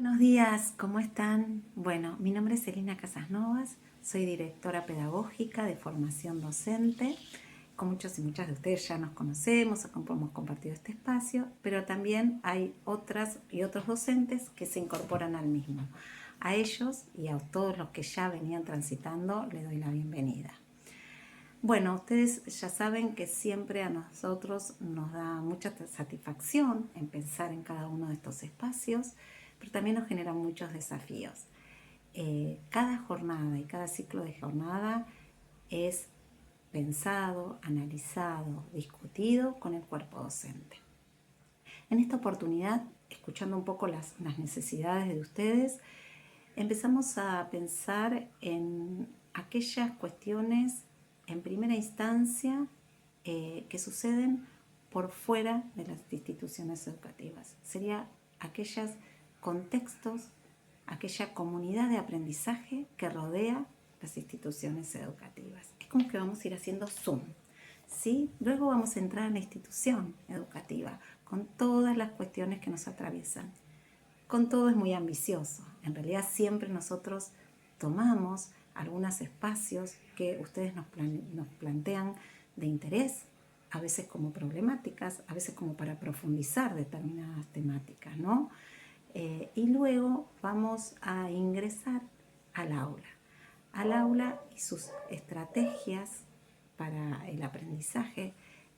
Buenos días, ¿cómo están? Bueno, mi nombre es Elina Casasnovas, soy directora pedagógica de formación docente. Con muchos y muchas de ustedes ya nos conocemos, hemos compartido este espacio, pero también hay otras y otros docentes que se incorporan al mismo. A ellos y a todos los que ya venían transitando les doy la bienvenida. Bueno, ustedes ya saben que siempre a nosotros nos da mucha satisfacción en pensar en cada uno de estos espacios, pero también nos generan muchos desafíos. Cada jornada y cada ciclo de jornada es pensado, analizado, discutido con el cuerpo docente. En esta oportunidad, escuchando un poco las necesidades de ustedes, empezamos a pensar en aquellas cuestiones en primera instancia que suceden por fuera de las instituciones educativas. Sería aquellos contextos, aquella comunidad de aprendizaje que rodea las instituciones educativas. Es como que vamos a ir haciendo zoom, ¿sí? Luego vamos a entrar en la institución educativa con todas las cuestiones que nos atraviesan. Con todo es muy ambicioso. En realidad siempre nosotros tomamos algunos espacios que ustedes nos plantean de interés, a veces como problemáticas, a veces como para profundizar determinadas temáticas, ¿no? Y luego vamos a ingresar al aula y sus estrategias para el aprendizaje,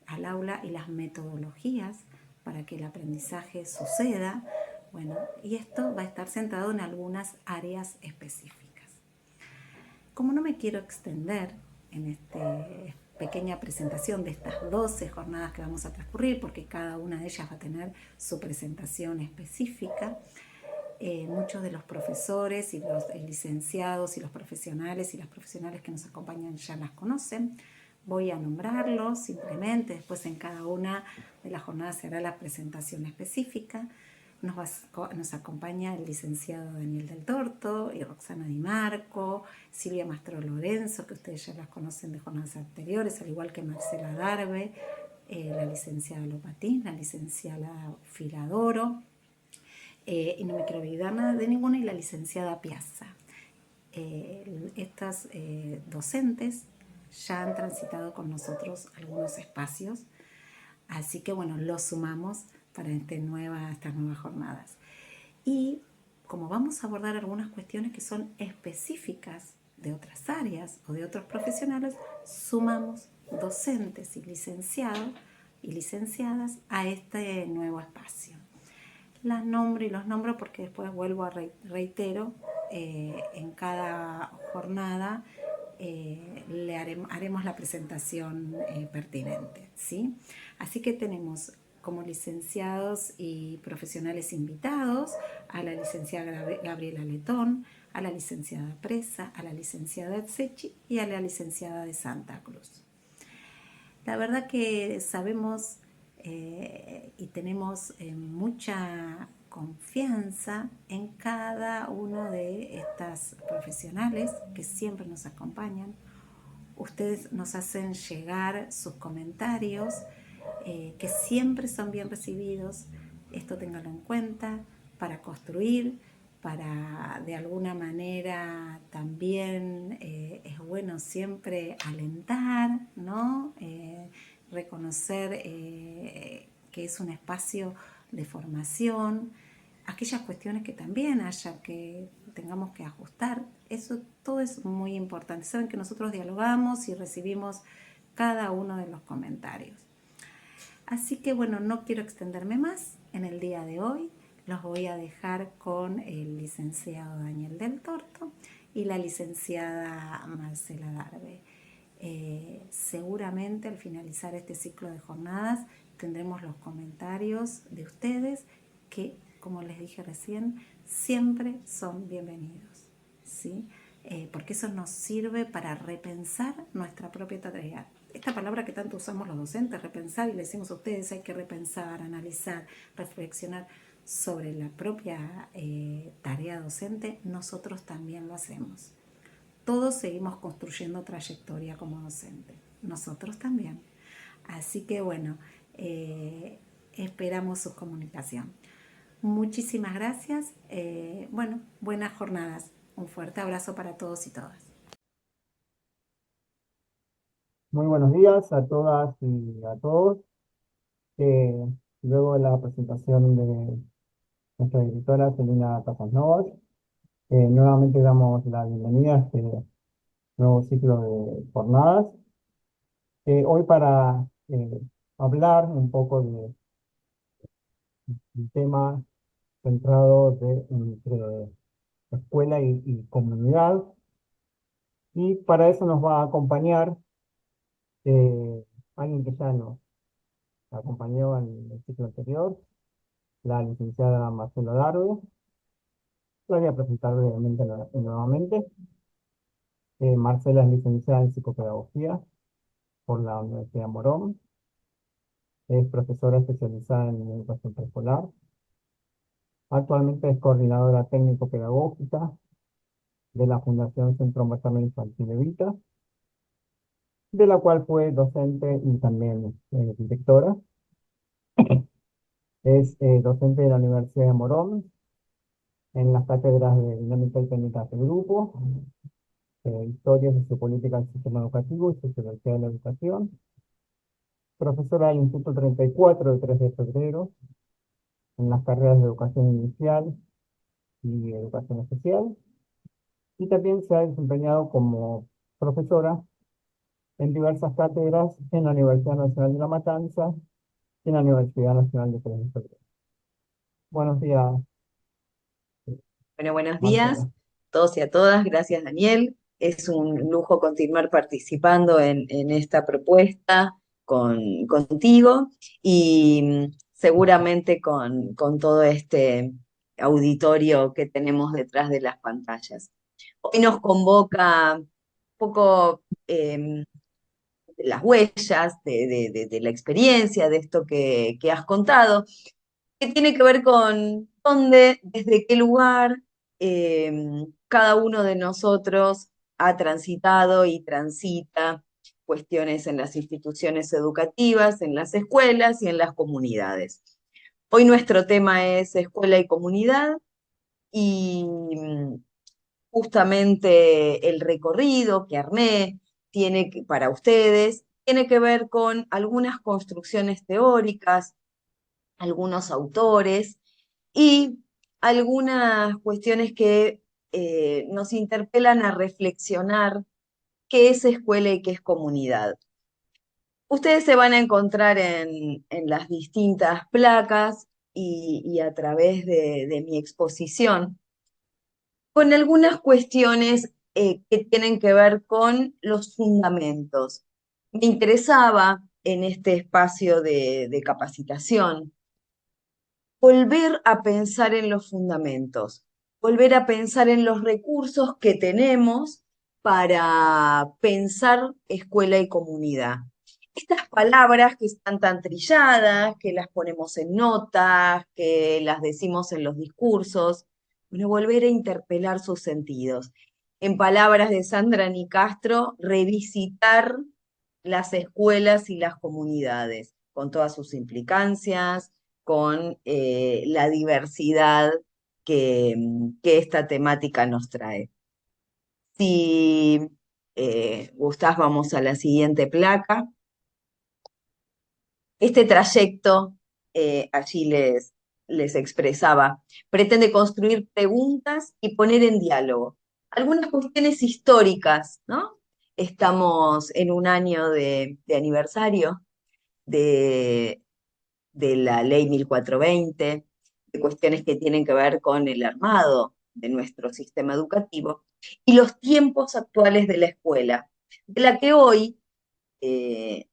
al aula y las metodologías para que el aprendizaje suceda. Bueno, y esto va a estar centrado en algunas áreas específicas. Como no me quiero extender en esta pequeña presentación de estas 12 jornadas que vamos a transcurrir, porque cada una de ellas va a tener su presentación específica, muchos de los profesores y los licenciados y los profesionales y las profesionales que nos acompañan ya las conocen. Voy a nombrarlos simplemente, después en cada una de las jornadas se hará la presentación específica. Nos acompaña el licenciado Daniel del Torto y Roxana Di Marco, Silvia Mastro Lorenzo, que ustedes ya las conocen de jornadas anteriores, al igual que Marcela Darbe, la licenciada Lopatín, la licenciada Filadoro, y no me quiero olvidar nada de ninguna, y la licenciada Piazza. Estas docentes ya han transitado con nosotros algunos espacios, así que bueno, los sumamos para estas nuevas jornadas. Y como vamos a abordar algunas cuestiones que son específicas de otras áreas o de otros profesionales, sumamos docentes y licenciados y licenciadas a este nuevo espacio. Las nombro y los nombro porque después vuelvo a reitero, en cada jornada haremos la presentación pertinente, ¿sí? Así que tenemos como licenciados y profesionales invitados a la licenciada Gabriela Letón, a la licenciada Presa, a la licenciada Etsechi y a la licenciada de Santa Cruz. La verdad que sabemos y tenemos mucha confianza en cada uno de estas profesionales que siempre nos acompañan. Ustedes nos hacen llegar sus comentarios, que siempre son bien recibidos. Esto ténganlo en cuenta para construir, para de alguna manera también es bueno siempre alentar, ¿no? Reconocer que es un espacio de formación, aquellas cuestiones que también haya que tengamos que ajustar, eso todo es muy importante. Saben que nosotros dialogamos y recibimos cada uno de los comentarios. Así que bueno, no quiero extenderme más en el día de hoy. Los voy a dejar con el licenciado Daniel del Torto y la licenciada Marcela Darbe. Seguramente al finalizar este ciclo de jornadas tendremos los comentarios de ustedes que, como les dije recién, siempre son bienvenidos, ¿sí? Porque eso nos sirve para repensar nuestra propia tarea. Esta palabra que tanto usamos los docentes, repensar, y le decimos a ustedes hay que repensar, analizar, reflexionar sobre la propia tarea docente, nosotros también lo hacemos. Todos seguimos construyendo trayectoria como docente, nosotros también. Así que bueno, esperamos su comunicación. Muchísimas gracias. Bueno, buenas jornadas. Un fuerte abrazo para todos y todas. Muy buenos días a todas y a todos. Eh, Luego de la presentación de nuestra directora Celina Casasnovas, nuevamente damos la bienvenida a este nuevo ciclo de jornadas. Hoy para hablar un poco del tema centrado entre escuela y comunidad, y para eso nos va a acompañar alguien que ya nos acompañó en el ciclo anterior, la licenciada Marcela Dardo. La voy a presentar brevemente nuevamente. Marcela es licenciada en psicopedagogía por la Universidad Morón. Es profesora especializada en educación preescolar. Actualmente es coordinadora técnico-pedagógica de la Fundación Centro Materno Infantil Evita, de la cual fue docente y también directora. Es docente de la Universidad de Morón en las cátedras de dinámica y técnicas de grupo, historia sociopolítica del sistema educativo y sociología de la educación. Profesora del Instituto 34 de 3 de febrero en las carreras de educación inicial y educación especial. Y también se ha desempeñado como profesora en diversas cátedras en la Universidad Nacional de La Matanza y en la Universidad Nacional de 3 de febrero. Buenos días, Bueno, buenos días Marcela. a todos y a todas. Gracias, Daniel. Es un lujo continuar participando en esta propuesta contigo y seguramente con todo este auditorio que tenemos detrás de las pantallas. Hoy nos convoca un poco las huellas de la experiencia, de esto que has contado, que tiene que ver con dónde, desde qué lugar eh, cada uno de nosotros ha transitado y transita cuestiones en las instituciones educativas, en las escuelas y en las comunidades. Hoy nuestro tema es escuela y comunidad y justamente el recorrido que armé para ustedes tiene que ver con algunas construcciones teóricas, algunos autores y algunas cuestiones que nos interpelan a reflexionar qué es escuela y qué es comunidad. Ustedes se van a encontrar en las distintas placas y a través de mi exposición con algunas cuestiones que tienen que ver con los fundamentos. Me interesaba en este espacio de capacitación volver a pensar en los fundamentos, volver a pensar en los recursos que tenemos para pensar escuela y comunidad. Estas palabras que están tan trilladas, que las ponemos en notas, que las decimos en los discursos, bueno, volver a interpelar sus sentidos. En palabras de Sandra Nicastro, revisitar las escuelas y las comunidades, con todas sus implicancias, con la diversidad que esta temática nos trae. Si gustás, vamos a la siguiente placa. Este trayecto, allí les expresaba, pretende construir preguntas y poner en diálogo algunas cuestiones históricas, ¿no? Estamos en un año de aniversario de, de la ley 1420, de cuestiones que tienen que ver con el armado de nuestro sistema educativo y los tiempos actuales de la escuela, de la que hoy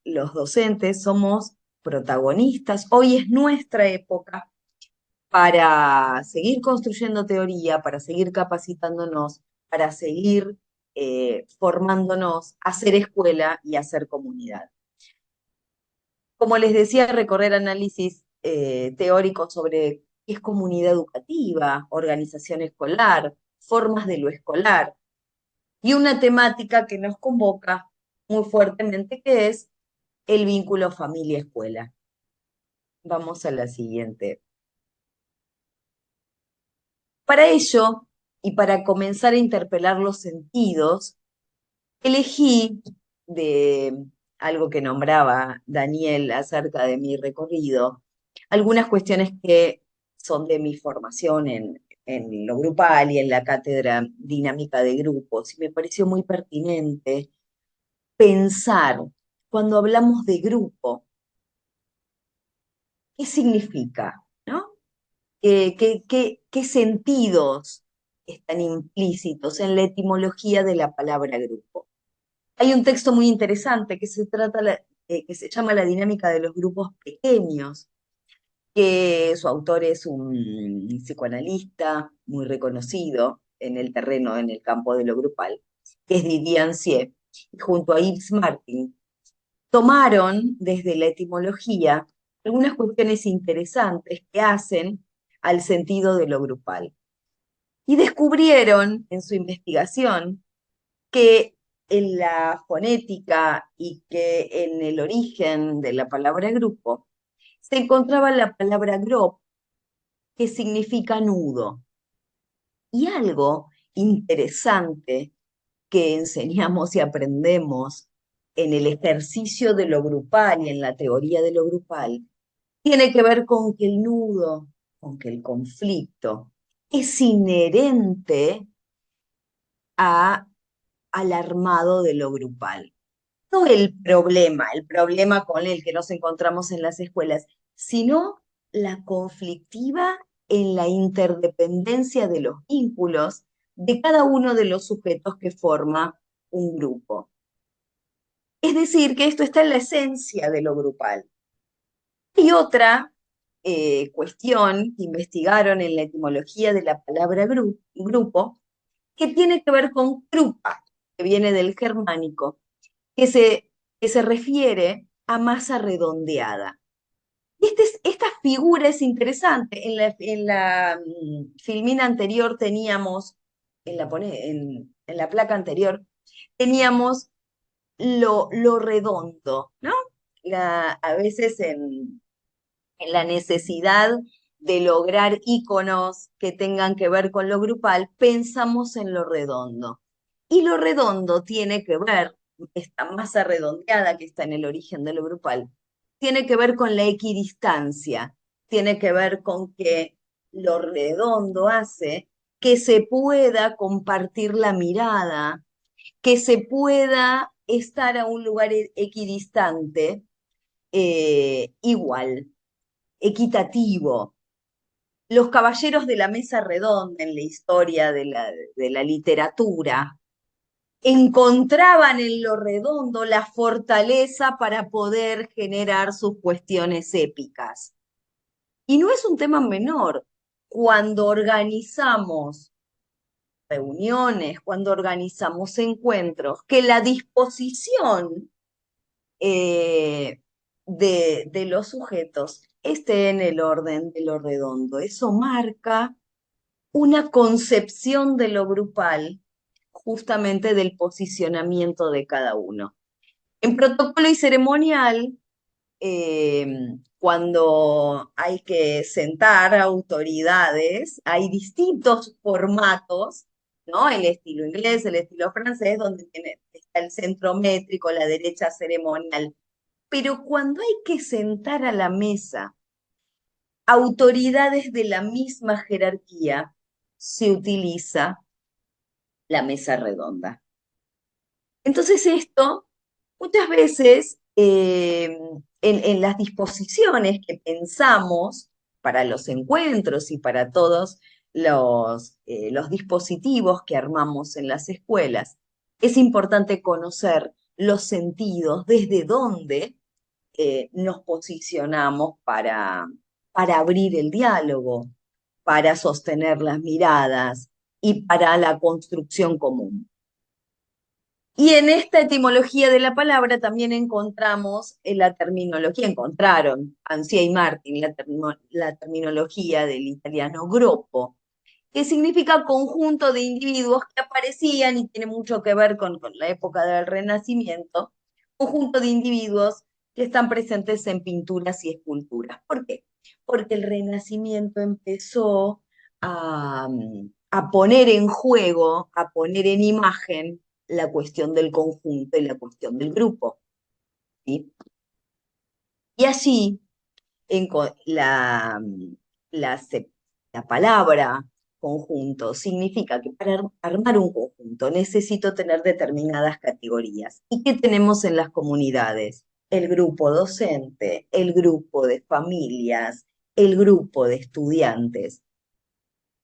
los docentes somos protagonistas. Hoy es nuestra época para seguir construyendo teoría, para seguir capacitándonos, para seguir formándonos, a hacer escuela y a hacer comunidad. Como les decía, recorrer análisis teóricos sobre qué es comunidad educativa, organización escolar, formas de lo escolar, y una temática que nos convoca muy fuertemente, que es el vínculo familia-escuela. Vamos a la siguiente. Para ello, y para comenzar a interpelar los sentidos, elegí de algo que nombraba Daniel acerca de mi recorrido, algunas cuestiones que son de mi formación en lo grupal y en la cátedra dinámica de grupos, y me pareció muy pertinente pensar, cuando hablamos de grupo, ¿qué significa? ¿No? ¿Qué sentidos están implícitos en la etimología de la palabra grupo? Hay un texto muy interesante que se llama La dinámica de los grupos pequeños, que su autor es un psicoanalista muy reconocido en el terreno, en el campo de lo grupal, que es Didier Sieh, y junto a Yves Martin tomaron desde la etimología algunas cuestiones interesantes que hacen al sentido de lo grupal. Y descubrieron en su investigación que en la fonética y que en el origen de la palabra grupo se encontraba la palabra grop, que significa nudo. Y algo interesante que enseñamos y aprendemos en el ejercicio de lo grupal y en la teoría de lo grupal tiene que ver con que el nudo, con que el conflicto es inherente a, al armado de lo grupal. No el problema con el que nos encontramos en las escuelas, sino la conflictiva en la interdependencia de los vínculos de cada uno de los sujetos que forma un grupo. Es decir, que esto está en la esencia de lo grupal. Y otra cuestión que investigaron en la etimología de la palabra grupo, que tiene que ver con grupa, que viene del germánico, que se refiere a masa redondeada. Esta figura es interesante. En la filmina anterior teníamos, en la placa anterior, teníamos lo redondo, ¿no? A veces en la necesidad de lograr íconos que tengan que ver con lo grupal, pensamos en lo redondo. Y lo redondo tiene que ver, esta masa redondeada que está en el origen de lo grupal, tiene que ver con la equidistancia, tiene que ver con que lo redondo hace que se pueda compartir la mirada, que se pueda estar a un lugar equidistante, igual, equitativo. Los caballeros de la mesa redonda en la historia de la literatura encontraban en lo redondo la fortaleza para poder generar sus cuestiones épicas. Y no es un tema menor. Cuando organizamos reuniones, cuando organizamos encuentros, que la disposición de los sujetos esté en el orden de lo redondo. Eso marca una concepción de lo grupal, justamente del posicionamiento de cada uno. En protocolo y ceremonial, cuando hay que sentar autoridades, hay distintos formatos, ¿no? El estilo inglés, el estilo francés, donde está el centro métrico, la derecha ceremonial. Pero cuando hay que sentar a la mesa autoridades de la misma jerarquía, se utiliza la mesa redonda. Entonces esto, muchas veces, en las disposiciones que pensamos para los encuentros y para todos los dispositivos que armamos en las escuelas, es importante conocer los sentidos, desde dónde nos posicionamos para abrir el diálogo, para sostener las miradas y para la construcción común. Y en esta etimología de la palabra también encontramos la terminología, encontraron Ancia y Martin la terminología del italiano gruppo, que significa conjunto de individuos que aparecían, y tiene mucho que ver con la época del Renacimiento, conjunto de individuos que están presentes en pinturas y esculturas. ¿Por qué? Porque el Renacimiento empezó a poner en juego, a poner en imagen la cuestión del conjunto y la cuestión del grupo, ¿sí? Y allí en la, la palabra conjunto significa que para armar un conjunto necesito tener determinadas categorías. ¿Y qué tenemos en las comunidades? El grupo docente, el grupo de familias, el grupo de estudiantes,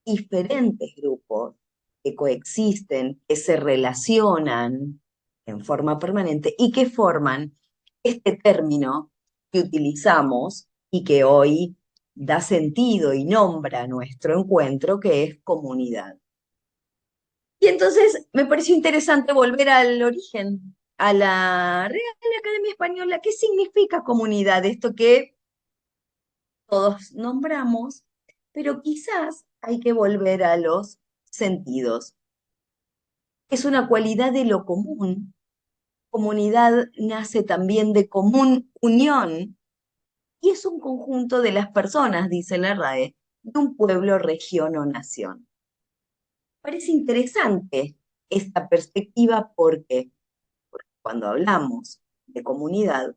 diferentes grupos que coexisten, que se relacionan en forma permanente y que forman este término que utilizamos y que hoy da sentido y nombra nuestro encuentro, que es comunidad. Y entonces me pareció interesante volver al origen, a la Real Academia Española. ¿Qué significa comunidad? Esto que todos nombramos, pero quizás hay que volver a los sentidos. Es una cualidad de lo común. Comunidad nace también de común unión y es un conjunto de las personas, dice la RAE, de un pueblo, región o nación. Parece interesante esta perspectiva porque cuando hablamos de comunidad,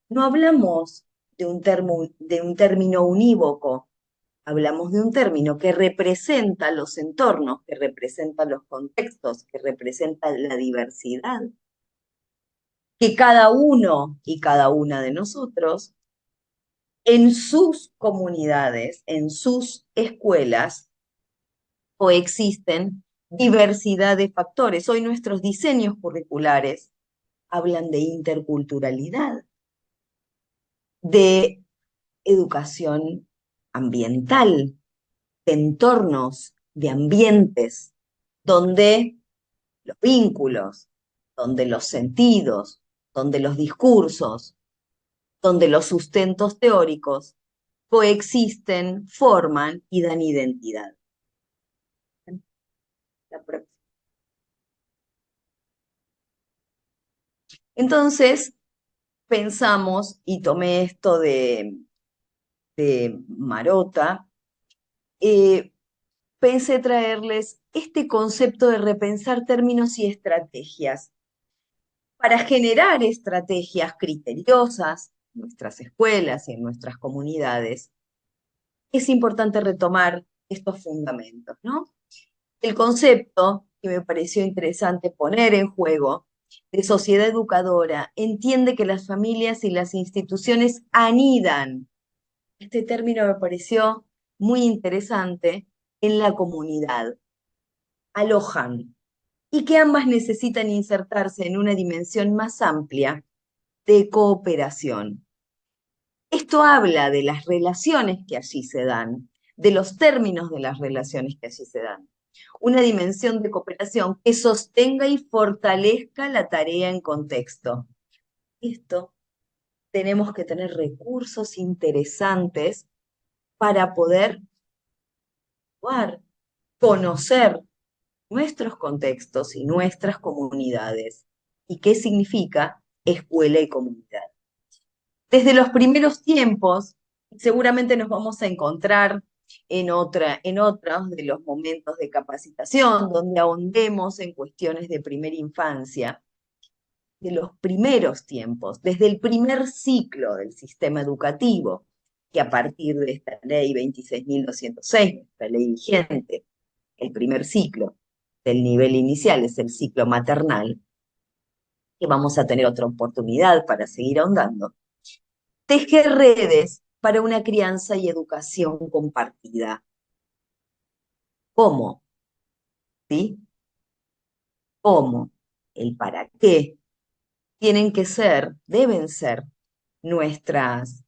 no hablamos de un término unívoco. Hablamos de un término que representa los entornos, que representa los contextos, que representa la diversidad, que cada uno y cada una de nosotros en sus comunidades, en sus escuelas, coexisten diversidad de factores. Hoy nuestros diseños curriculares hablan de interculturalidad, de educación ambiental, de entornos, de ambientes, donde los vínculos, donde los sentidos, donde los discursos, donde los sustentos teóricos coexisten, forman y dan identidad. Entonces, pensamos, y tomé esto de Marota, pensé traerles este concepto de repensar términos y estrategias para generar estrategias criteriosas en nuestras escuelas y en nuestras comunidades. Es importante retomar estos fundamentos, ¿no? El concepto que me pareció interesante poner en juego de sociedad educadora entiende que las familias y las instituciones anidan. Este término me pareció muy interesante en la comunidad. Alojan. Y que ambas necesitan insertarse en una dimensión más amplia de cooperación. Esto habla de las relaciones que allí se dan, de los términos de las relaciones que allí se dan. Una dimensión de cooperación que sostenga y fortalezca la tarea en contexto. Esto tenemos que tener recursos interesantes para poder conocer nuestros contextos y nuestras comunidades. ¿Y qué significa escuela y comunidad? Desde los primeros tiempos, seguramente nos vamos a encontrar en otros de los momentos de capacitación, donde ahondemos en cuestiones de primera infancia, de los primeros tiempos, desde el primer ciclo del sistema educativo, que a partir de esta ley 26.206, esta ley vigente, el primer ciclo del nivel inicial es el ciclo maternal, que vamos a tener otra oportunidad para seguir ahondando. Tejer redes para una crianza y educación compartida. ¿Cómo? ¿Sí? ¿Cómo? El para qué tienen que ser, deben ser nuestras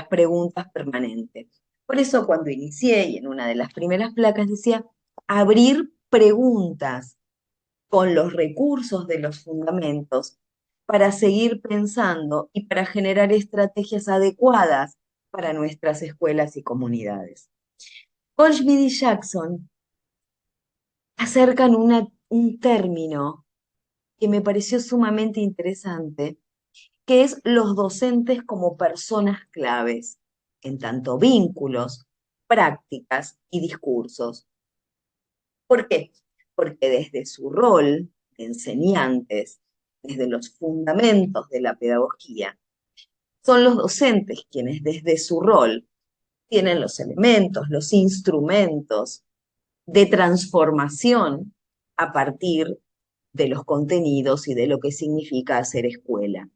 preguntas permanentes. Por eso cuando inicié, y en una de las primeras placas decía, abrir preguntas con los recursos de los fundamentos para seguir pensando y para generar estrategias adecuadas para nuestras escuelas y comunidades. Goldsmith y Jackson acercan un término que me pareció sumamente interesante, que es los docentes como personas claves, en tanto vínculos prácticas y discursos. ¿Por qué? Porque desde su rol de enseñantes, desde los fundamentos de la pedagogía, son los docentes quienes desde su rol tienen los elementos, los instrumentos de transformación a partir de los contenidos y de lo que significa hacer escuela.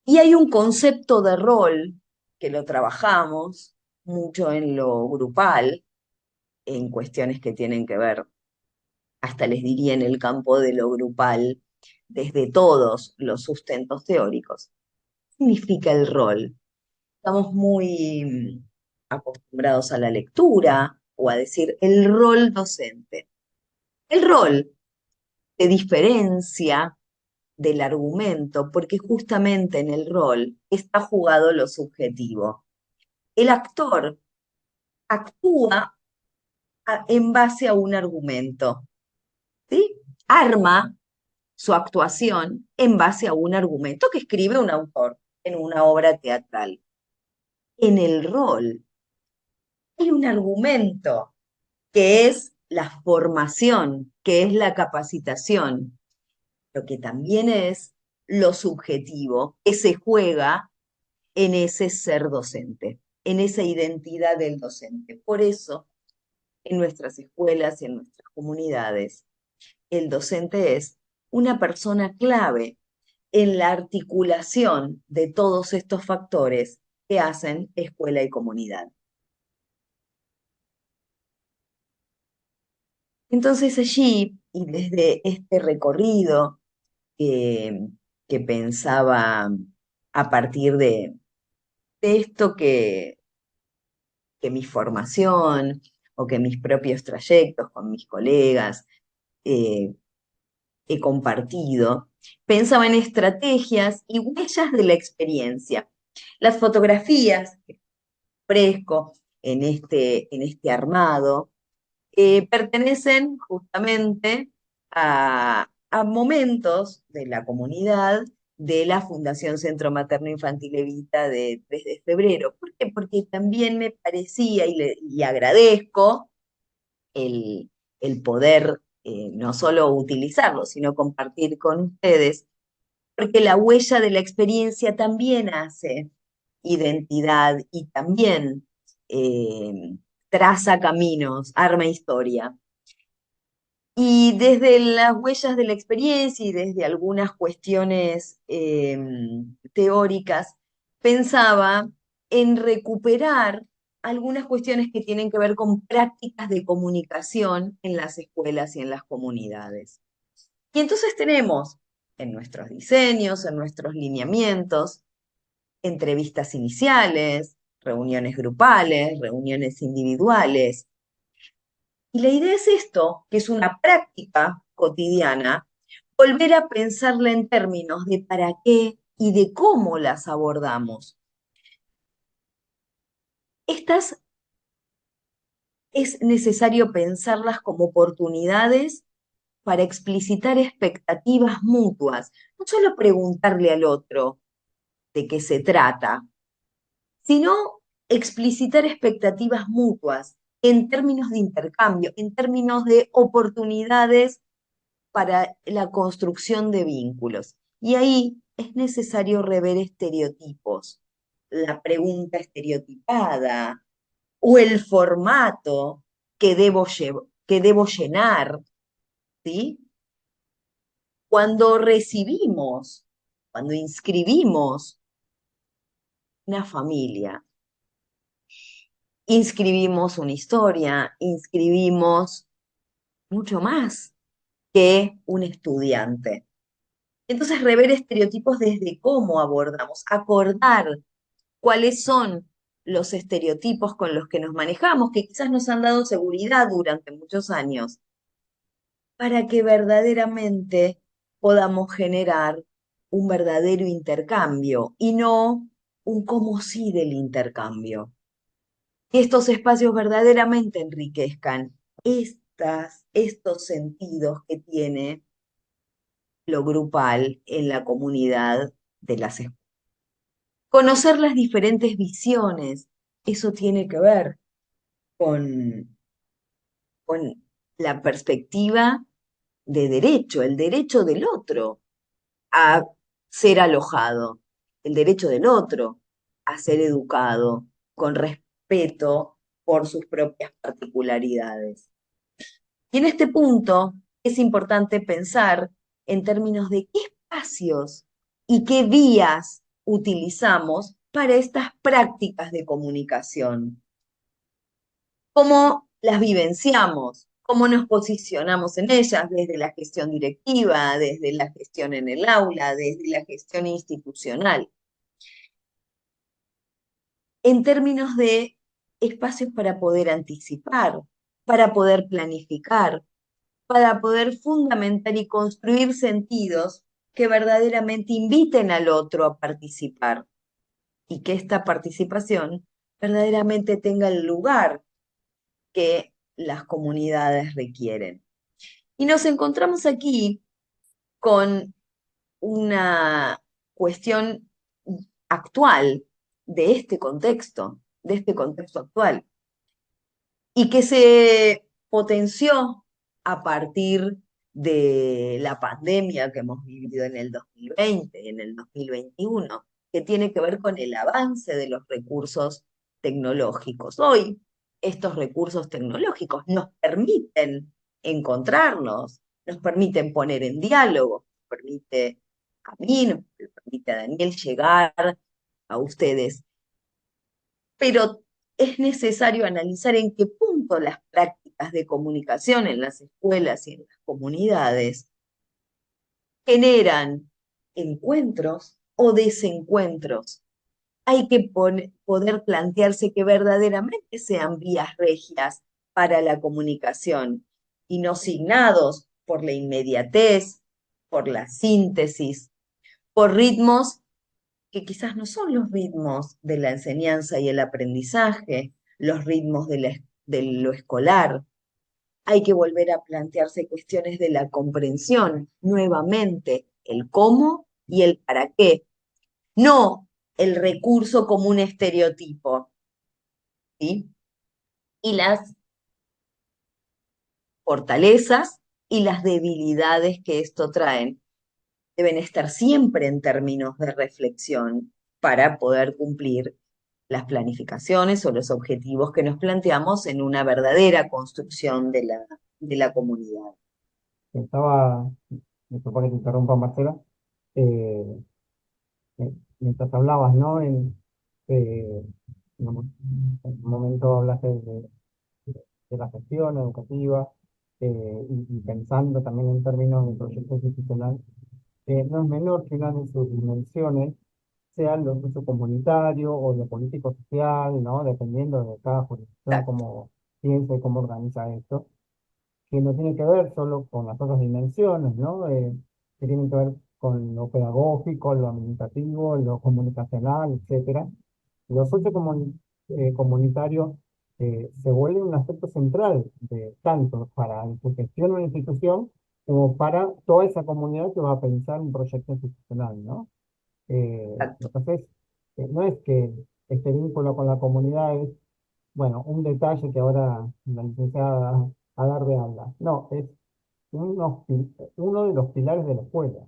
Y hay un concepto de rol que lo trabajamos mucho en lo grupal, en cuestiones que tienen que ver, hasta les diría en el campo de lo grupal, desde todos los sustentos teóricos. ¿Qué significa el rol? Estamos muy acostumbrados a la lectura o a decir el rol docente. El rol se diferencia del argumento porque justamente en el rol está jugado lo subjetivo. El actor actúa en base a un argumento, ¿sí? Arma su actuación en base a un argumento que escribe un autor en una obra teatral. En el rol hay un argumento que es la formación, que es la capacitación, lo que también es lo subjetivo, que se juega en ese ser docente, en esa identidad del docente. Por eso, en nuestras escuelas y en nuestras comunidades, el docente es una persona clave en la articulación de todos estos factores que hacen escuela y comunidad. Entonces allí, y desde este recorrido que, que pensaba a partir de esto que mi formación o que mis propios trayectos con mis colegas eh, he compartido, pensaba en estrategias y huellas de la experiencia. Las fotografías que ofrezco en este armado pertenecen justamente a momentos de la comunidad de la Fundación Centro Materno Infantil Evita de 3 de febrero. ¿Por qué? Porque también me parecía y agradezco el, el poder no solo utilizarlo, sino compartir con ustedes, porque la huella de la experiencia también hace identidad y también traza caminos, arma historia. Y desde las huellas de la experiencia y desde algunas cuestiones teóricas, pensaba en recuperar algunas cuestiones que tienen que ver con prácticas de comunicación en las escuelas y en las comunidades. Y entonces tenemos en nuestros diseños, en nuestros lineamientos, entrevistas iniciales, reuniones grupales, reuniones individuales. Y la idea es esto, que es una práctica cotidiana, volver a pensarla en términos de para qué y de cómo las abordamos. Estas es necesario pensarlas como oportunidades para explicitar expectativas mutuas, no solo preguntarle al otro de qué se trata, sino explicitar expectativas mutuas en términos de intercambio, en términos de oportunidades para la construcción de vínculos. Y ahí es necesario rever estereotipos, la pregunta estereotipada o el formato que debo llenar, ¿sí? Cuando recibimos, cuando inscribimos una familia, inscribimos una historia, inscribimos mucho más que un estudiante. Entonces, rever estereotipos desde cómo abordamos, acordar cuáles son los estereotipos con los que nos manejamos, que quizás nos han dado seguridad durante muchos años, para que verdaderamente podamos generar un verdadero intercambio y no un como sí del intercambio. Que estos espacios verdaderamente enriquezcan estos sentidos que tiene lo grupal en la comunidad de las escuelas. Conocer las diferentes visiones, eso tiene que ver con, con la perspectiva de derecho, el derecho del otro a ser alojado, el derecho del otro a ser educado con respeto por sus propias particularidades. Y en este punto es importante pensar en términos de qué espacios y qué vías utilizamos para estas prácticas de comunicación, cómo las vivenciamos, cómo nos posicionamos en ellas desde la gestión directiva, desde la gestión en el aula, desde la gestión institucional, en términos de espacios para poder anticipar, para poder planificar, para poder fundamentar y construir sentidos que verdaderamente inviten al otro a participar y que esta participación verdaderamente tenga el lugar que las comunidades requieren. Y nos encontramos aquí con una cuestión actual de este contexto actual, y que se potenció a partir de la pandemia que hemos vivido en el 2020 y en el 2021, que tiene que ver con el avance de los recursos tecnológicos. Hoy, estos recursos tecnológicos nos permiten encontrarnos, nos permiten poner en diálogo, nos permite a mí, nos permite a Daniel llegar a ustedes, pero es necesario analizar en qué punto las prácticas de comunicación en las escuelas y en las comunidades generan encuentros o desencuentros. Hay que poder plantearse que verdaderamente sean vías regias para la comunicación y no signados por la inmediatez, por la síntesis, por ritmos que quizás no son los ritmos de la enseñanza y el aprendizaje, los ritmos de lo escolar. Hay que volver a plantearse cuestiones de la comprensión, nuevamente, el cómo y el para qué, no el recurso como un estereotipo, ¿sí? Y las fortalezas y las debilidades que esto traen deben estar siempre en términos de reflexión para poder cumplir las planificaciones o los objetivos que nos planteamos en una verdadera construcción de la comunidad. Estaba, disculpa que te interrumpa, Marcela, eh, mientras hablabas, ¿no? Eh, digamos, en un momento hablaste de la gestión educativa, y pensando también en términos de proyecto institucional, no es menor que una de sus dimensiones sea lo sociocomunitario o lo político-social, ¿no? Dependiendo de cada jurisdicción, Exacto. cómo piensa y cómo organiza esto, que no tiene que ver solo con las otras dimensiones, ¿no? Que tienen que ver con lo pedagógico, lo administrativo, lo comunicacional, etcétera. Lo sociocomunitario se vuelve un aspecto central de tanto para su gestión o institución como para toda esa comunidad que va a pensar un proyecto institucional, ¿no? Exacto. Entonces, no es que este vínculo con la comunidad es, bueno, un detalle que ahora la licenciada Adarde habla. No, es uno de los pilares de la escuela.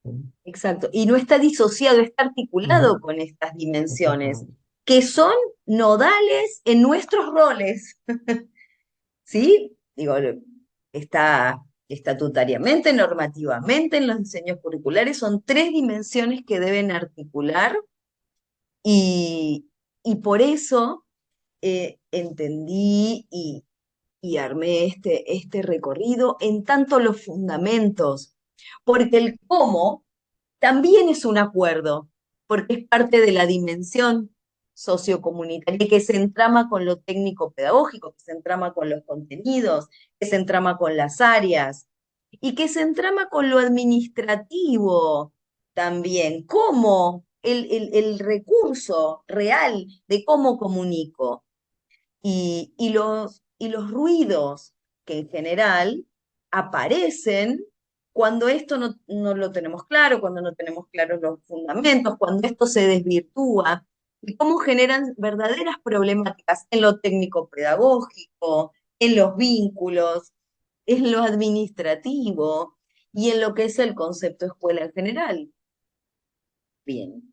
¿Sí? Exacto. Y no está disociado, está Ujú, articulado con estas dimensiones, exactamente. que son nodales en nuestros roles, ¿sí? Digo, está estatutariamente, normativamente, en los diseños curriculares, son tres dimensiones que deben articular y, y por eso entendí y armé este recorrido en tanto los fundamentos, porque el cómo también es un acuerdo, porque es parte de la dimensión sociocomunitaria que se entrama con lo técnico-pedagógico, que se entrama con los contenidos, que se entrama con las áreas y que se entrama con lo administrativo también, como el recurso real de cómo comunico y los ruidos que en general aparecen cuando esto no lo tenemos claro, cuando no tenemos claros los fundamentos, cuando esto se desvirtúa. y cómo generan verdaderas problemáticas en lo técnico-pedagógico, en los vínculos, en lo administrativo y en lo que es el concepto escuela en general. Bien.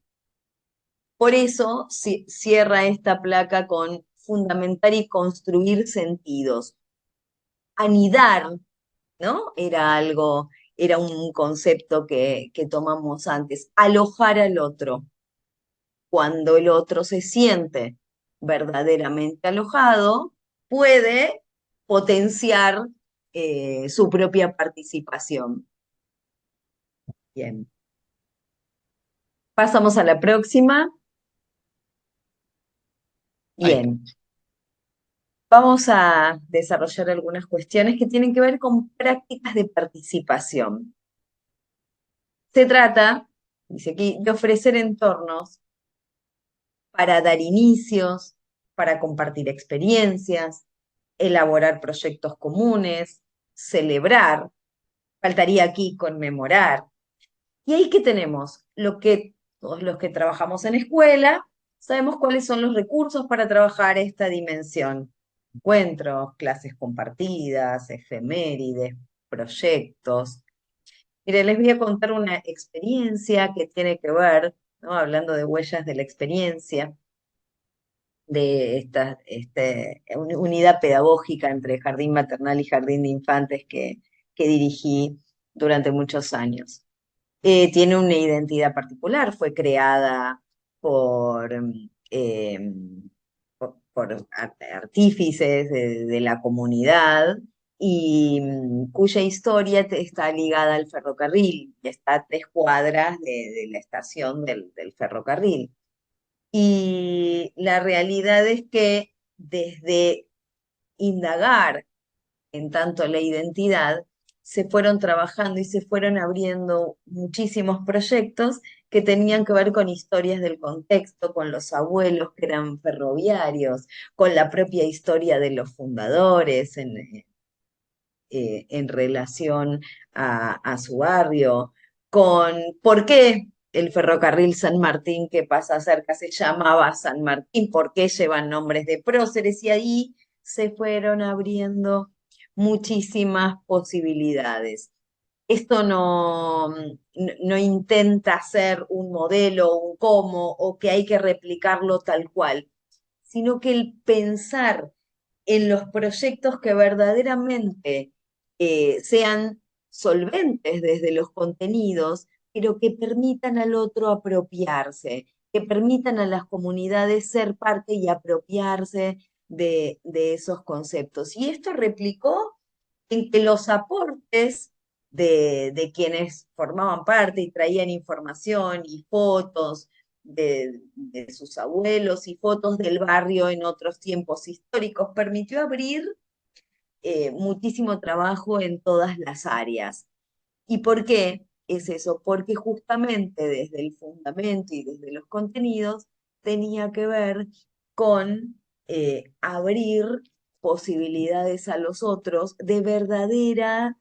Por eso cierra esta placa con fundamentar y construir sentidos. Anidar, ¿no? Era un concepto que tomamos antes. Alojar al otro. Cuando el otro se siente verdaderamente alojado, puede potenciar su propia participación. Bien. Pasamos a la próxima. Ahí está. Bien. Vamos a desarrollar algunas cuestiones que tienen que ver con prácticas de participación. Se trata, dice aquí, de ofrecer entornos para dar inicios, para compartir experiencias, elaborar proyectos comunes, celebrar, faltaría aquí conmemorar. Y ahí que tenemos lo que todos los que trabajamos en escuela sabemos cuáles son los recursos para trabajar esta dimensión. Encuentros, clases compartidas, efemérides, proyectos. Mire, les voy a contar una experiencia que tiene que ver, ¿no? Hablando de huellas de la experiencia, de esta unidad pedagógica entre jardín maternal y jardín de infantes que dirigí durante muchos años. Tiene una identidad particular, fue creada por, eh, por artífices de la comunidad y cuya historia está ligada al ferrocarril, y está a 3 cuadras de la estación del ferrocarril. Y la realidad es que desde indagar en tanto la identidad, se fueron trabajando y se fueron abriendo muchísimos proyectos que tenían que ver con historias del contexto, con los abuelos que eran ferroviarios, con la propia historia de los fundadores en relación a su barrio, con por qué el ferrocarril San Martín que pasa cerca se llamaba San Martín, por qué llevan nombres de próceres, y ahí se fueron abriendo muchísimas posibilidades. Esto no intenta ser un modelo, un cómo, o que hay que replicarlo tal cual, sino que el pensar en los proyectos que verdaderamente sean solventes desde los contenidos, pero que permitan al otro apropiarse, que permitan a las comunidades ser parte y apropiarse de esos conceptos. Y esto replicó en que los aportes de quienes formaban parte y traían información y fotos de sus abuelos y fotos del barrio en otros tiempos históricos, permitió abrir muchísimo trabajo en todas las áreas. ¿Y por qué es eso? Porque justamente desde el fundamento y desde los contenidos tenía que ver con abrir posibilidades a los otros de verdadera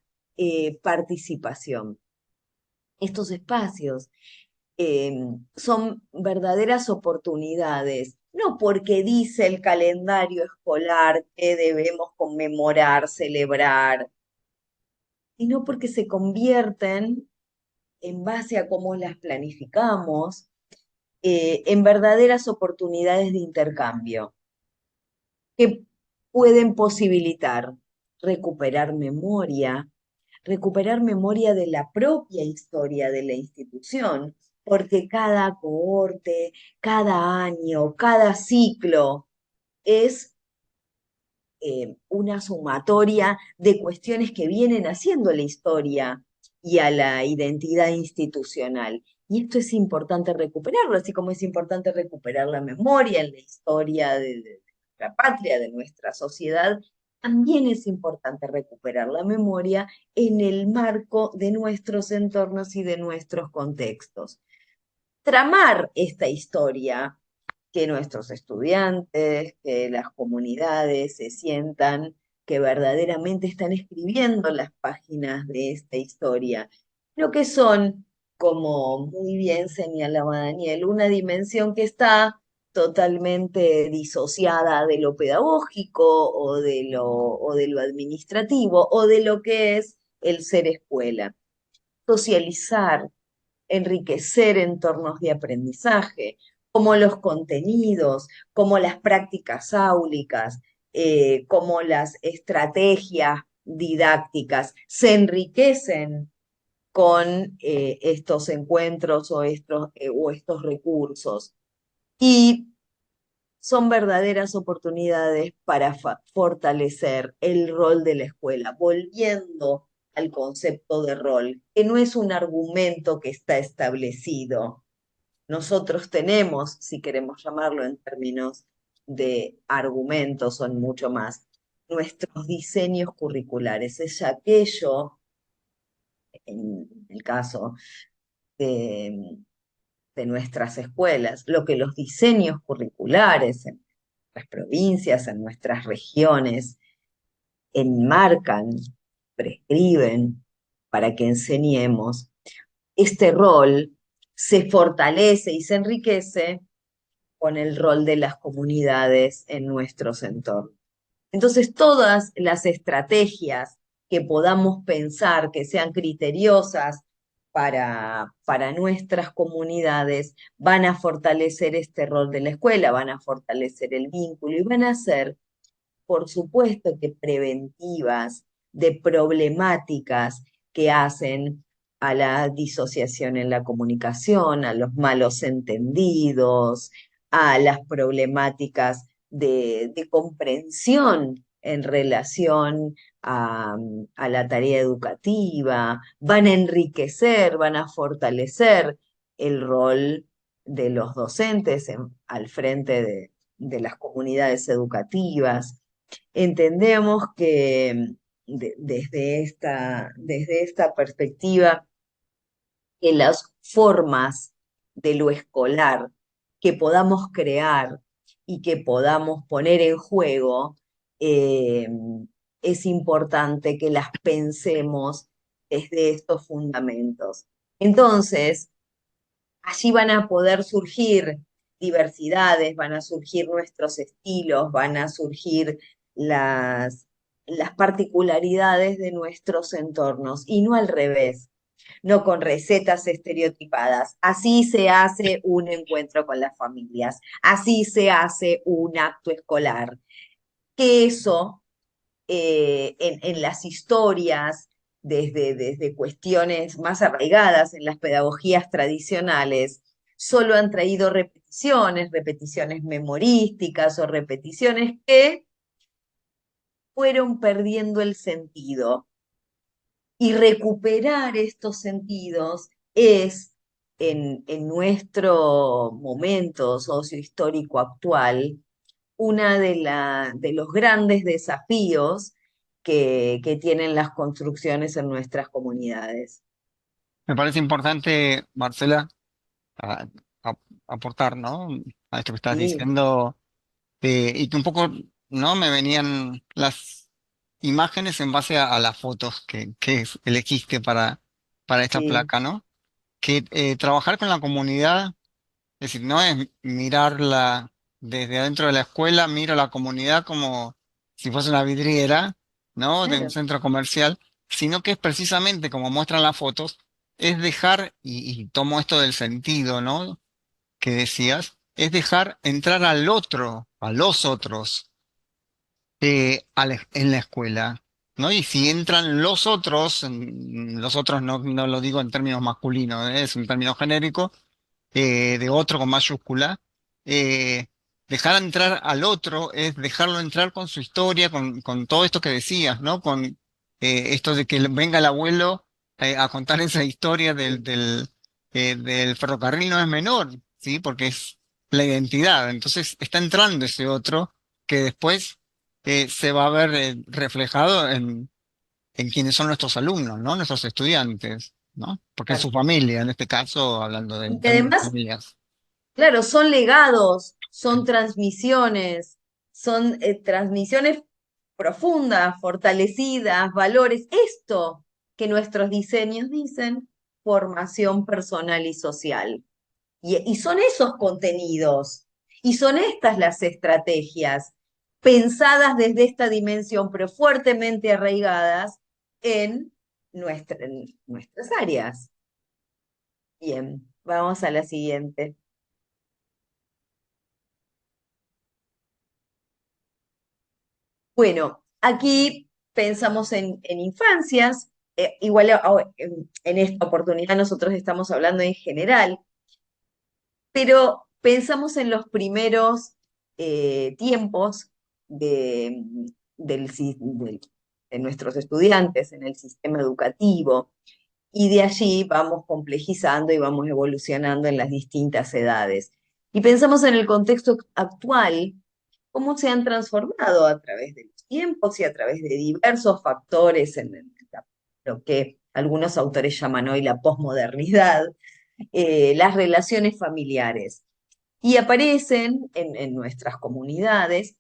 participación. Estos espacios son verdaderas oportunidades, no porque dice el calendario escolar que debemos conmemorar, celebrar, sino porque se convierten, en base a cómo las planificamos, en verdaderas oportunidades de intercambio que pueden posibilitar recuperar memoria de la propia historia de la institución, porque cada cohorte, cada año, cada ciclo es una sumatoria de cuestiones que vienen haciendo la historia y a la identidad institucional. Y esto es importante recuperarlo, así como es importante recuperar la memoria en la historia de nuestra patria, de nuestra sociedad, también es importante recuperar la memoria en el marco de nuestros entornos y de nuestros contextos. Tramar esta historia, que nuestros estudiantes, que las comunidades se sientan que verdaderamente están escribiendo las páginas de esta historia, lo que son, como muy bien señalaba Daniel, una dimensión que está totalmente disociada de lo pedagógico o de lo administrativo o de lo que es el ser escuela. Socializar, enriquecer entornos de aprendizaje, como los contenidos, como las prácticas áulicas, como las estrategias didácticas se enriquecen con estos encuentros o estos recursos. Y son verdaderas oportunidades para fortalecer el rol de la escuela, volviendo al concepto de rol, que no es un argumento que está establecido. Nosotros tenemos, si queremos llamarlo en términos de argumentos, son mucho más, nuestros diseños curriculares. Es aquello, en el caso de, de nuestras escuelas, lo que los diseños curriculares en nuestras provincias, en nuestras regiones, enmarcan, prescriben para que enseñemos. Este rol se fortalece y se enriquece con el rol de las comunidades en nuestros entornos. Entonces, todas las estrategias que podamos pensar que sean criteriosas para nuestras comunidades van a fortalecer este rol de la escuela, van a fortalecer el vínculo y van a ser, por supuesto, que preventivas de problemáticas que hacen a la disociación en la comunicación, a los malos entendidos, a las problemáticas de comprensión en relación a la tarea educativa, van a enriquecer, van a fortalecer el rol de los docentes al frente de las comunidades educativas. Entendemos que desde esta perspectiva, que las formas de lo escolar que podamos crear y que podamos poner en juego, eh, es importante que las pensemos desde estos fundamentos. Entonces, allí van a poder surgir diversidades, van a surgir nuestros estilos, van a surgir las particularidades de nuestros entornos y no al revés, no con recetas estereotipadas. Así se hace un encuentro con las familias, así se hace un acto escolar. Que eso en las historias, desde cuestiones más arraigadas en las pedagogías tradicionales, solo han traído repeticiones, repeticiones memorísticas o repeticiones que fueron perdiendo el sentido. Y recuperar estos sentidos es, en nuestro momento sociohistórico actual, una de los grandes desafíos que tienen las construcciones en nuestras comunidades. Me parece importante, Marcela, a- a- aportar, ¿no? A esto que estás Sí, diciendo, y que un poco, ¿no? Me venían las imágenes en base a las fotos que elegiste para esta sí, placa, ¿no? Que trabajar con la comunidad, es decir, no es mirarla desde adentro de la escuela, miro a la comunidad como si fuese una vidriera, ¿no? De un claro. centro comercial, sino que es precisamente como muestran las fotos, es dejar, y tomo esto del sentido, ¿no? Que decías, es dejar entrar al otro, a los otros, en la escuela, ¿no? Y si entran los otros no lo digo en términos masculinos, es un término genérico, de otro con mayúscula, eh, dejar entrar al otro es dejarlo entrar con su historia, con todo esto que decías, ¿no? Con esto de que venga el abuelo a contar esa historia del ferrocarril no es menor, ¿sí? Porque es la identidad. Entonces está entrando ese otro que después se va a ver reflejado en quienes son nuestros alumnos, ¿no? Nuestros estudiantes, ¿no? Porque es su familia, en este caso, hablando de Y que términos además, familiares. claro, son legados, son transmisiones profundas, fortalecidas, valores. Esto que nuestros diseños dicen, formación personal y social. Y son esos contenidos. Y son estas las estrategias pensadas desde esta dimensión, pero fuertemente arraigadas en nuestras áreas. Bien, vamos a la siguiente. Bueno, aquí pensamos en infancias, igual en esta oportunidad nosotros estamos hablando en general, pero pensamos en los primeros tiempos de, de nuestros estudiantes en el sistema educativo, y de allí vamos complejizando y vamos evolucionando en las distintas edades. Y pensamos en el contexto actual, cómo se han transformado a través de los tiempos y a través de diversos factores lo que algunos autores llaman hoy la posmodernidad, las relaciones familiares. Y aparecen en nuestras comunidades,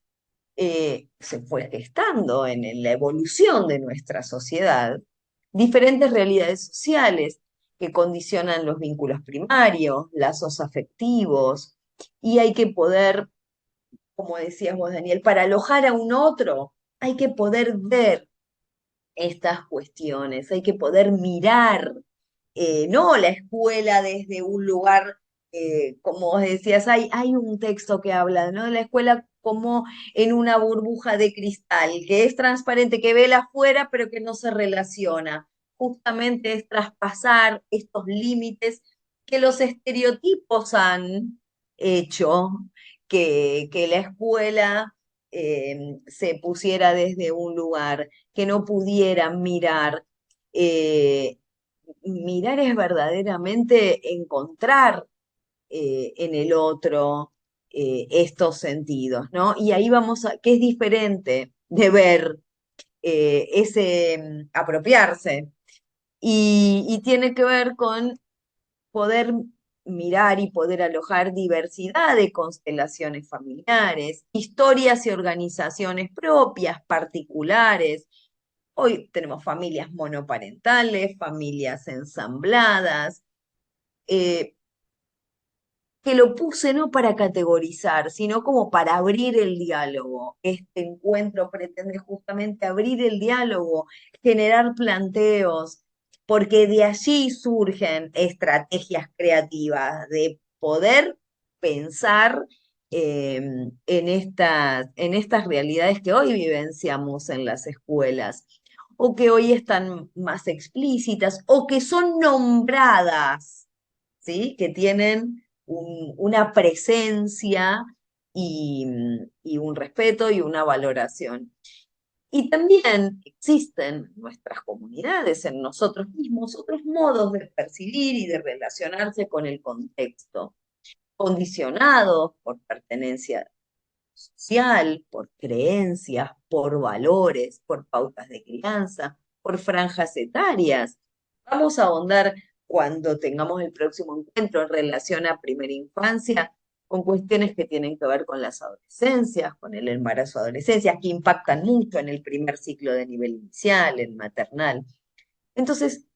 se fue gestando en la evolución de nuestra sociedad, diferentes realidades sociales que condicionan los vínculos primarios, lazos afectivos, y hay que poder, como decías vos, Daniel, para alojar a un otro, hay que poder ver estas cuestiones, hay que poder mirar, no la escuela desde un lugar, como vos decías, hay un texto que habla, ¿no? De la escuela como en una burbuja de cristal, que es transparente, que ve la afuera, pero que no se relaciona. Justamente es traspasar estos límites que los estereotipos han hecho, que la escuela se pusiera desde un lugar, que no pudieran mirar. eh, Mirar es verdaderamente encontrar en el otro estos sentidos, ¿no? Y ahí vamos a, que es diferente de ver ese apropiarse y tiene que ver con poder mirar y poder alojar diversidad de constelaciones familiares, historias y organizaciones propias, particulares. Hoy tenemos familias monoparentales, familias ensambladas, eh, que lo puse no para categorizar, sino como para abrir el diálogo. Este encuentro pretende justamente abrir el diálogo, generar planteos, porque de allí surgen estrategias creativas de poder pensar en estas realidades que hoy vivenciamos en las escuelas, o que hoy están más explícitas, o que son nombradas, ¿sí? Que tienen una presencia y, y un respeto y una valoración. Y también existen en nuestras comunidades, en nosotros mismos, otros modos de percibir y de relacionarse con el contexto, condicionados por pertenencia social, por creencias, por valores, por pautas de crianza, por franjas etarias. Vamos a ahondar cuando tengamos el próximo encuentro en relación a primera infancia, con cuestiones que tienen que ver con las adolescencias, con el embarazo adolescencia, que impactan mucho en el primer ciclo de nivel inicial, en maternal. Entonces,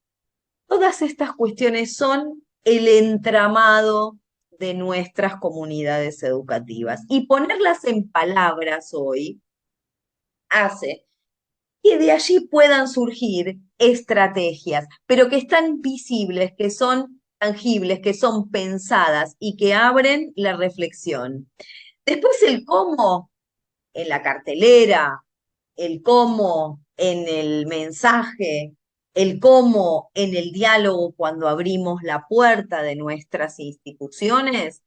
todas estas cuestiones son el entramado de nuestras comunidades educativas. Y ponerlas en palabras hoy hace que de allí puedan surgir estrategias, pero que están visibles, que son tangibles, que son pensadas y que abren la reflexión. Después el cómo en la cartelera, el cómo en el mensaje, el cómo en el diálogo cuando abrimos la puerta de nuestras instituciones,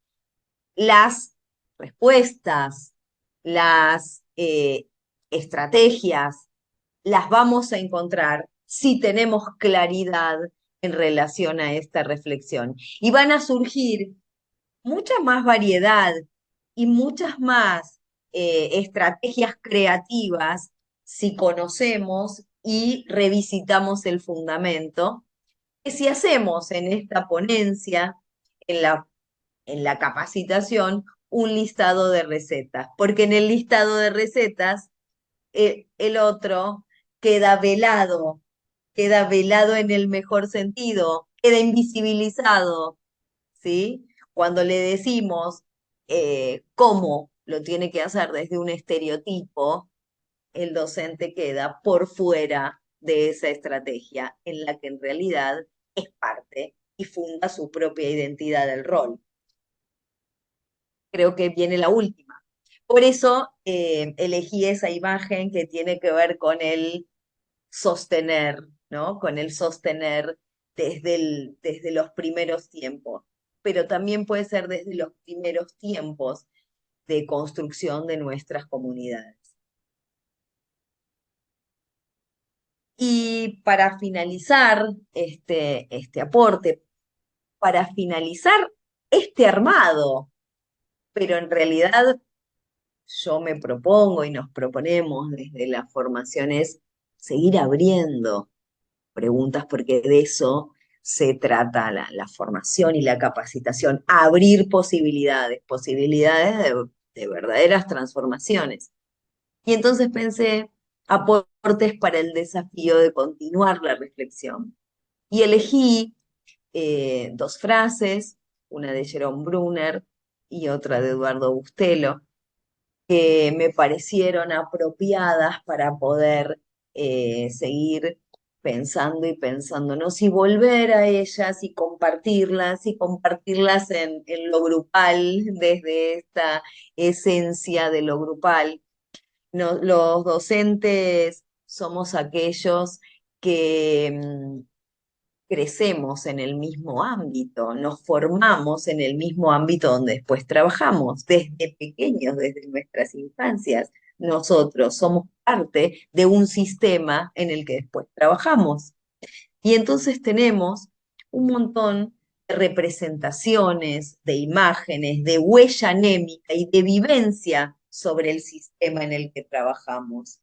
las respuestas, las estrategias, las vamos a encontrar si tenemos claridad en relación a esta reflexión. Y van a surgir mucha más variedad y muchas más estrategias creativas si conocemos y revisitamos el fundamento, que si hacemos en esta ponencia, en la capacitación, un listado de recetas, porque en el listado de recetas el otro queda velado en el mejor sentido, queda invisibilizado, ¿sí? Cuando le decimos cómo lo tiene que hacer desde un estereotipo, el docente queda por fuera de esa estrategia en la que en realidad es parte y funda su propia identidad del rol. Creo que viene la última. Por eso elegí esa imagen que tiene que ver con el sostener, ¿no? Con el sostener desde los primeros tiempos, pero también puede ser desde los primeros tiempos de construcción de nuestras comunidades. Y para finalizar este aporte, para finalizar este armado, pero en realidad yo me propongo y nos proponemos desde las formaciones seguir abriendo preguntas, porque de eso se trata la formación y la capacitación, abrir posibilidades, posibilidades de verdaderas transformaciones. Y entonces pensé aportes para el desafío de continuar la reflexión. Y elegí dos frases, una de Jerome Brunner y otra de Eduardo Bustelo, que me parecieron apropiadas para poder seguir pensando y pensándonos y volver a ellas y compartirlas en lo grupal, desde esta esencia de lo grupal. Los docentes somos aquellos que crecemos en el mismo ámbito, nos formamos en el mismo ámbito donde después trabajamos, desde pequeños, desde nuestras infancias. Nosotros somos parte de un sistema en el que después trabajamos. Y entonces tenemos un montón de representaciones, de imágenes, de huella anémica y de vivencia sobre el sistema en el que trabajamos.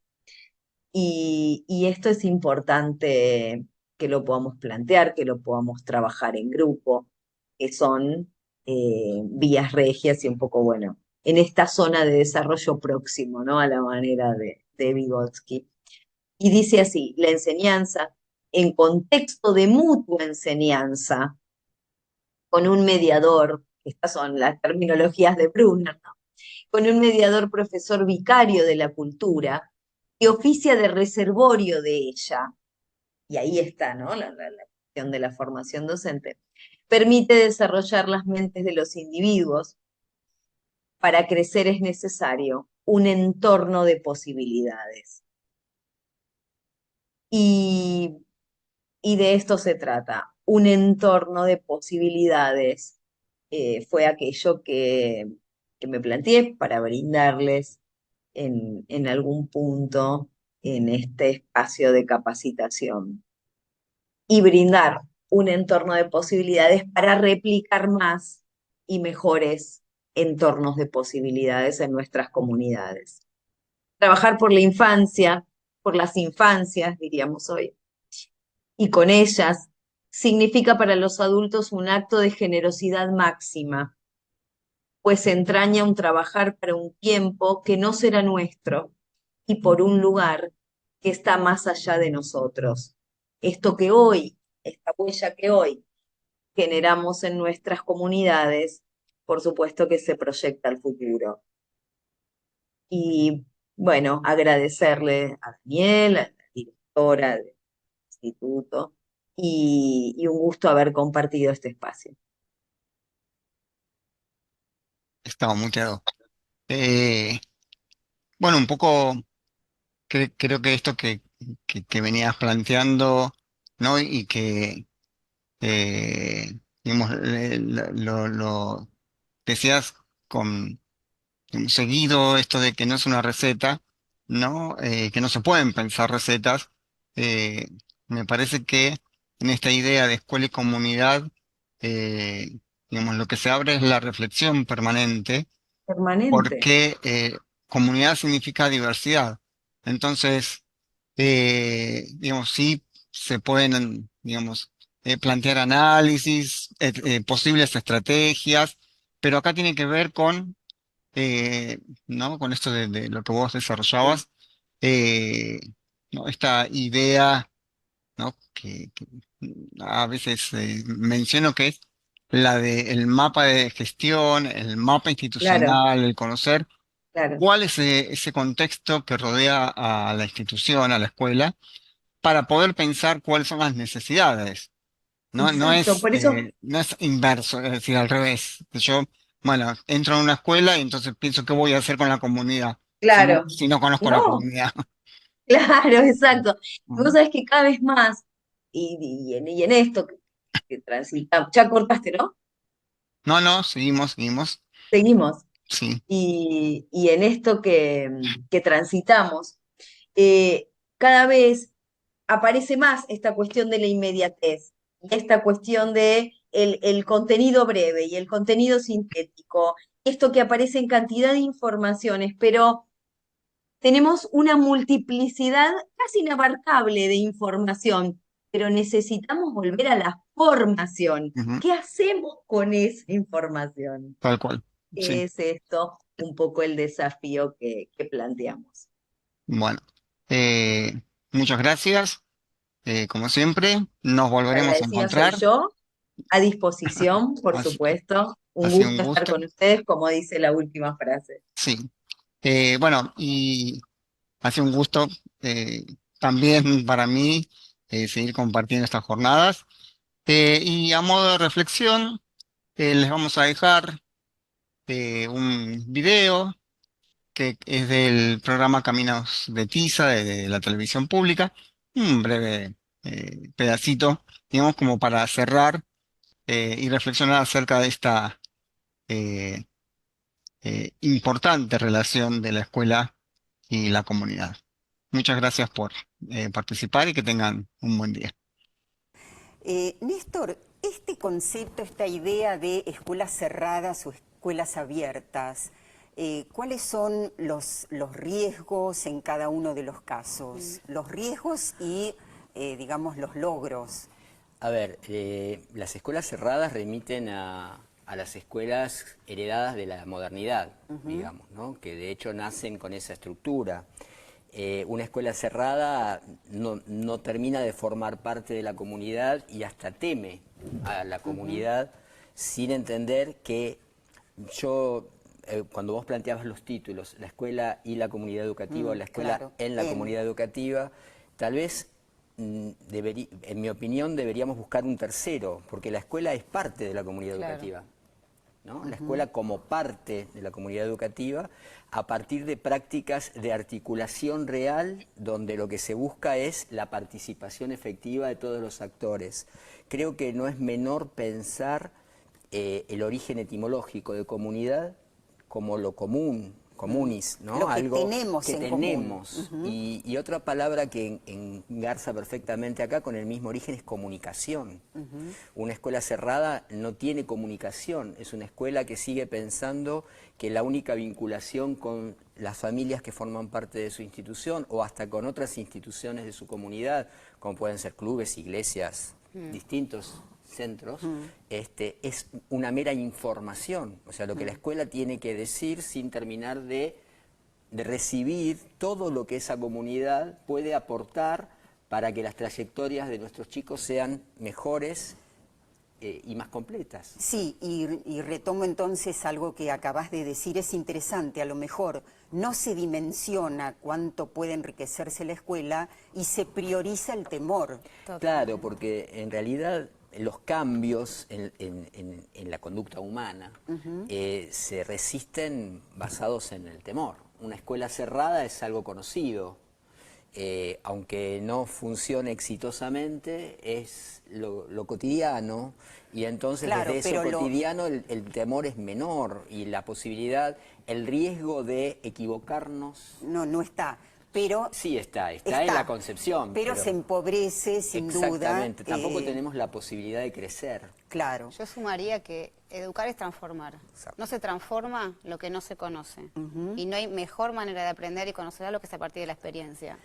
Y esto es importante que lo podamos plantear, que lo podamos trabajar en grupo, que son vías regias y un poco, bueno, en esta zona de desarrollo próximo, ¿no? A la manera de Vygotsky. Y dice así, la enseñanza en contexto de mutua enseñanza, con un mediador, estas son las terminologías de Brunner, ¿no? Con un mediador profesor vicario de la cultura, que oficia de reservorio de ella, y ahí está, ¿no? La cuestión de la formación docente, permite desarrollar las mentes de los individuos. Para crecer es necesario un entorno de posibilidades. Y, y de esto se trata, un entorno de posibilidades. Fue aquello que me planteé para brindarles en algún punto en este espacio de capacitación y brindar un entorno de posibilidades para replicar más y mejores entornos de posibilidades en nuestras comunidades. Trabajar por la infancia, por las infancias, diríamos hoy, y con ellas significa para los adultos un acto de generosidad máxima, pues entraña un trabajar para un tiempo que no será nuestro y por un lugar que está más allá de nosotros. Esto que hoy, esta huella que hoy generamos en nuestras comunidades, por supuesto que se proyecta al futuro. Y bueno, agradecerle a Daniel, a la directora del instituto, y un gusto haber compartido este espacio. Estaba muteado. Eh, bueno, un poco creo que esto que venías planteando, ¿no? Y que, digamos, lo decías con seguido, esto de que no es una receta, ¿no? Que no se pueden pensar recetas. eh, Me parece que en esta idea de escuela y comunidad, eh, digamos, lo que se abre es la reflexión permanente Permanente. porque comunidad significa diversidad. Entonces, digamos, sí se pueden, digamos, plantear análisis, posibles estrategias, pero acá tiene que ver con, ¿no? Con esto de lo que vos desarrollabas, eh, ¿no? Esta idea, ¿no? Que a veces menciono que es la del mapa de gestión, el mapa Claro, institucional, el conocer claro. cuál es ese contexto que rodea a la institución, a la escuela, para poder pensar cuáles son las necesidades. No, Exacto, por eso, no es inverso, es decir, al revés. Yo, bueno, entro en una escuela y entonces pienso qué voy a hacer con la comunidad, claro, si no conozco la no, comunidad. claro, exacto. Y vos Mm. sabés que cada vez más, y en esto que transitamos, ya cortaste, ¿no? No, no, seguimos, seguimos. Seguimos. Sí. Y en esto que transitamos, eh, cada vez aparece más esta cuestión de la inmediatez, y esta cuestión de el contenido breve y el contenido sintético, esto que aparece en cantidad de informaciones, pero tenemos una multiplicidad casi inabarcable de información, pero necesitamos volver a la formación. Ujú. ¿Qué hacemos con esa información? Tal cual. Sí. Es esto un poco el desafío que planteamos. Bueno, muchas gracias. Como siempre, nos La volveremos a agradecida soy encontrar. yo, a disposición, por Ha, supuesto. ha Un sido un gusto estar gusto. con ustedes, como dice la última frase. Sí. Bueno, y ha sido un gusto también para mí seguir compartiendo estas jornadas. Y a modo de reflexión, les vamos a dejar un video que es del programa Caminos de Tiza, de la televisión pública. Un breve pedacito, digamos, como para cerrar y reflexionar acerca de esta eh, importante relación de la escuela y la comunidad. Muchas gracias por participar y que tengan un buen día. Néstor, este concepto, esta idea de escuelas cerradas o escuelas abiertas, ¿cuáles son los riesgos en cada uno de los casos? Los riesgos y, digamos, los logros. A ver, las escuelas cerradas remiten a las escuelas heredadas de la modernidad, digamos, ¿no? Que de hecho nacen con esa estructura. Una escuela cerrada no termina de formar parte de la comunidad y hasta teme a la comunidad sin entender que cuando vos planteabas los títulos, la escuela y la comunidad educativa, o la escuela Claro, en la comunidad educativa, tal vez en mi opinión deberíamos buscar un tercero, porque la escuela es parte de la comunidad educativa, ¿no? La escuela como parte de la comunidad educativa, a partir de prácticas de articulación real, donde lo que se busca es la participación efectiva de todos los actores. Creo que no es menor pensar el origen etimológico de comunidad como lo común, comunis, ¿no? Lo que Algo tenemos que en tenemos. común. Y otra palabra que engarza perfectamente acá con el mismo origen es comunicación. Una escuela cerrada no tiene comunicación, es una escuela que sigue pensando que la única vinculación con las familias que forman parte de su institución o hasta con otras instituciones de su comunidad, como pueden ser clubes, iglesias, distintos centros, es una mera información. O sea, lo que la escuela tiene que decir sin terminar de recibir todo lo que esa comunidad puede aportar para que las trayectorias de nuestros chicos sean mejores y más completas. Sí, y retomo entonces algo que acabas de decir, es interesante, a lo mejor no se dimensiona cuánto puede enriquecerse la escuela y se prioriza el temor. Claro, porque en realidad los cambios en la conducta humana se resisten basados en el temor. Una escuela cerrada es algo conocido, aunque no funcione exitosamente, es lo cotidiano, y entonces Claro, desde eso pero cotidiano el temor es menor y la posibilidad, el riesgo de equivocarnos. No está, pero... Sí está en la concepción. Pero se empobrece, sin duda. Exactamente, tampoco tenemos la posibilidad de crecer. Claro. Yo sumaría que educar es transformar. Exacto. No se transforma lo que no se conoce. Y no hay mejor manera de aprender y conocer algo que es a partir de la experiencia.